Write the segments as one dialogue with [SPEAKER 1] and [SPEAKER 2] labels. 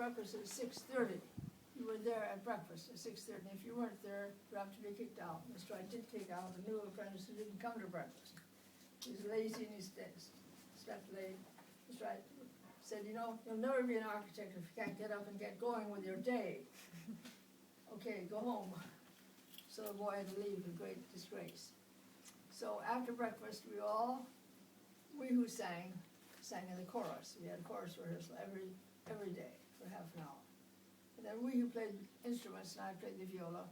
[SPEAKER 1] breakfast at 6:30. You were there at breakfast at 6:30. If you weren't there, you have to be kicked out. Mr. Wright did kick out the new apprentice who didn't come to breakfast. He was lazy and he slept late. Mr. Wright said, you know, you'll never be an architect if you can't get up and get going with your day. Okay, go home. So the boy had to leave in great disgrace. So after breakfast, we who sang in the chorus. We had chorus rehearsal every day for half an hour. And then we who played instruments, and I played the viola,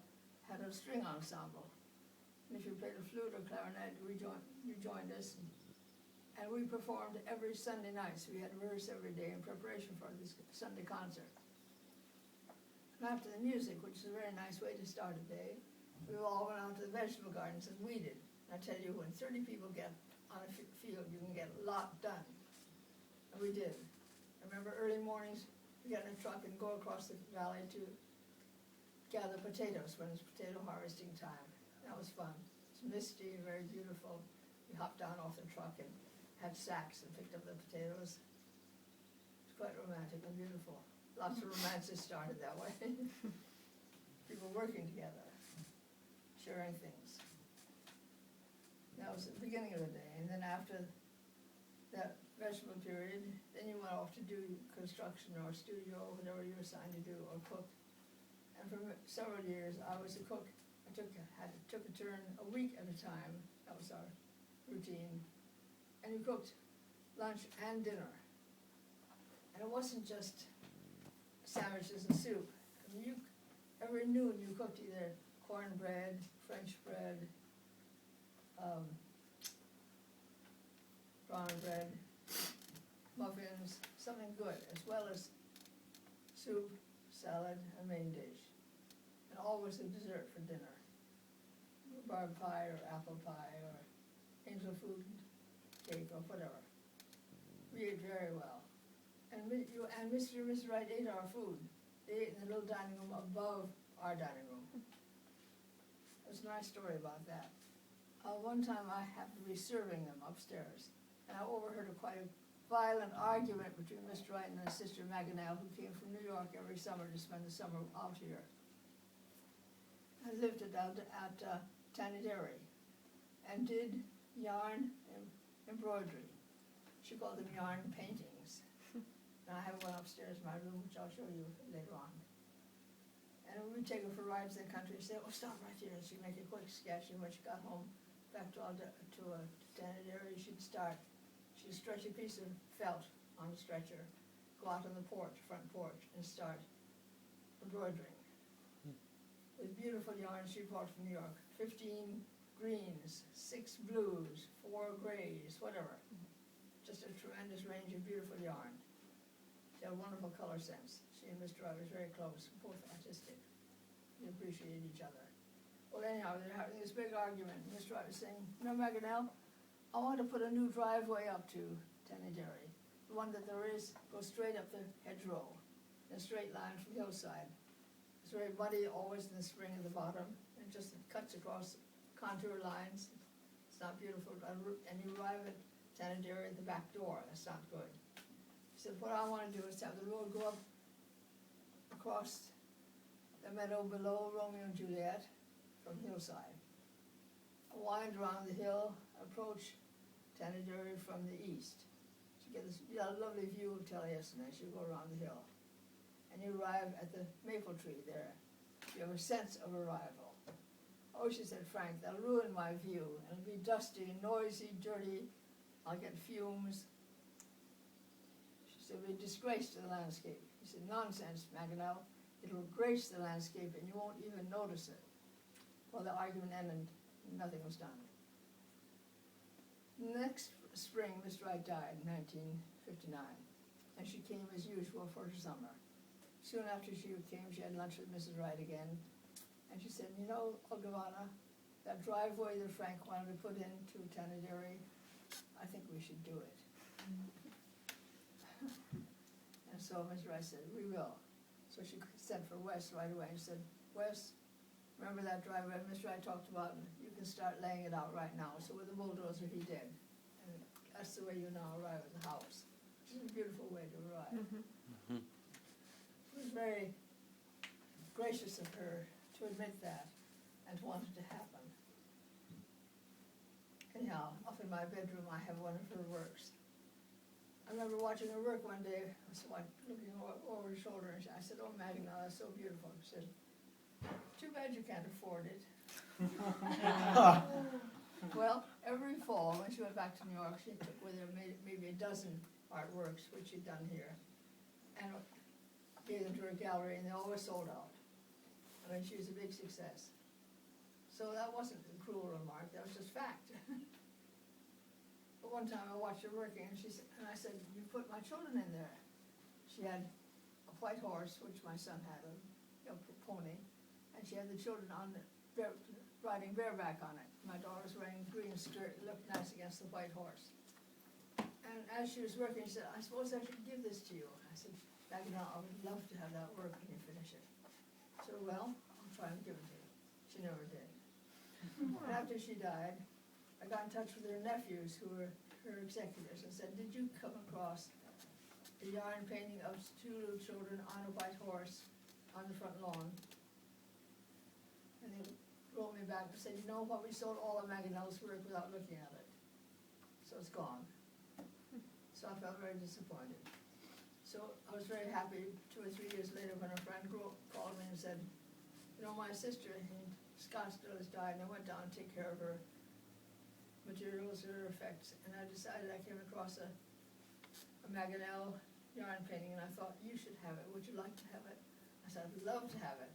[SPEAKER 1] had a string ensemble. And if you played a flute or clarinet, you joined us. And we performed every Sunday night, so we had to rehearse every day in preparation for this Sunday concert. And after the music, which is a very nice way to start a day, we all went out to the vegetable gardens and weeded. And I tell you, when 30 people get on a field, you can get a lot done. And we did. I remember early mornings, we got in a truck and go across the valley to gather potatoes when it's potato harvesting time. That was fun. It's misty and very beautiful. We hopped down off the truck and had sacks and picked up the potatoes. It's quite romantic and beautiful. Lots of romances started that way. People working together, sharing things. That was the beginning of the day. And then after that vegetable period, then you went off to do construction or studio or whatever you were assigned to do, or cook. And for several years, I was a cook. I took a turn a week at a time. That was our routine. And you cooked lunch and dinner. And it wasn't just sandwiches and soup. I mean, every noon you cooked either cornbread, French bread, brown bread, muffins, something good, as well as soup, salad, and main dish. And always a dessert for dinner. Barb pie or apple pie or angel food cake or whatever. We ate very well. And Mr. and Mrs. Wright ate our food. They ate in the little dining room above our dining room. There's a nice story about that. One time I happened to be serving them upstairs, and I overheard quite a violent argument between Mr. Wright and his sister Maganel, who came from New York every summer to spend the summer out here. I lived at Tanideri and did yarn embroidery. She called them yarn paintings. And I have one upstairs in my room, which I'll show you later on. And we'd take her for rides in the country and say, oh, stop right here. And she'd make a quick sketch, and when she got home back to Tanideri, she'd stretch a piece of felt on the stretcher, go out on the front porch, and start embroidering. With beautiful yarns she brought from New York, 15 greens, 6 blues, 4 grays, whatever. Just a tremendous range of beautiful yarn. She had a wonderful color sense. She and Mr. Wright was very close, both artistic. They appreciated each other. Well, anyhow, they're having this big argument. Mr. Wright was saying, you know, Maganel, I want to put a new driveway up to Tanideri. The one that there is goes straight up the hedgerow, in a straight line from the hillside. It's very muddy, always in the spring at the bottom. It just cuts across contour lines. It's not beautiful. And you arrive at Tanideri at the back door. That's not good. He said, what I want to do is have the road go up across the meadow below Romeo and Juliet from hillside. Wind around the hill, approach Tanideri from the east. So you get a lovely view of Taliesin as you go around the hill. And you arrive at the maple tree there. You have a sense of arrival. Oh, she said, Frank, that'll ruin my view. It'll be dusty, noisy, dirty. I'll get fumes. She said, it'll be a disgrace to the landscape. He said, nonsense, Maganel. It'll grace the landscape and you won't even notice it. Well, the argument ended. Nothing was done. Next spring, Mr. Wright died in 1959, and she came as usual for her summer. Soon after she came, she had lunch with Mrs. Wright again, and she said, you know, Olgavana, that driveway that Frank wanted to put into Tanideri, I think we should do it. And so Mrs. Wright said, we will. So she sent for Wes right away and said, Wes, remember that driveway Mr. Wright talked about? You can start laying it out right now. So with the bulldozer, he did. And that's the way you now arrive at the house. It's a beautiful way to arrive. very gracious of her to admit that and to want it to happen. Anyhow, up in my bedroom, I have one of her works. I remember watching her work one day, I was looking over her shoulder, and I said, "Oh, Maggie, now that's so beautiful." She said, "Too bad you can't afford it." Well, every fall, when she went back to New York, she took with her maybe a dozen artworks, which she'd done here, and gave them to her gallery, and they always sold out. I mean, she was a big success. So that wasn't a cruel remark, that was just fact. But one time I watched her working, and I said, "You put my children in there." She had a white horse, which my son had, a pony, and she had the children riding bareback on it. My daughter was wearing a green skirt, it looked nice against the white horse. And as she was working, she said, "I suppose I should give this to you." I said, "Maggie, now, I would love to have that work when you finish it." So, "Well, I'll try and give it to you." She never did. And after she died, I got in touch with her nephews, who were her executors, and said, "Did you come across a yarn painting of two little children on a white horse on the front lawn?" And they wrote me back and said, "You know what, we sold all of Maggie Nell's work without looking at it. So it's gone." So I felt very disappointed. So I was very happy 2 or 3 years later when a friend called me and said, "You know, my sister in Scottsdale has died, and I went down to take care of her materials, her effects, and I decided I came across a Maggie Nell yarn painting, and I thought, you should have it. Would you like to have it?" I said, "I'd love to have it."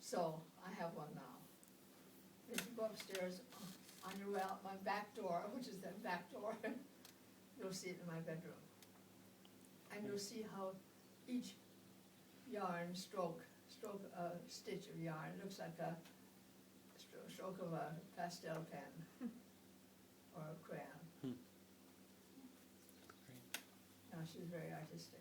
[SPEAKER 1] So I have one now. If you go upstairs on your way out my back door, which is the back door, you'll see it in my bedroom. And you'll see how each yarn stitch of yarn looks like a stroke of a pastel pen or a crayon. Now, she's very artistic.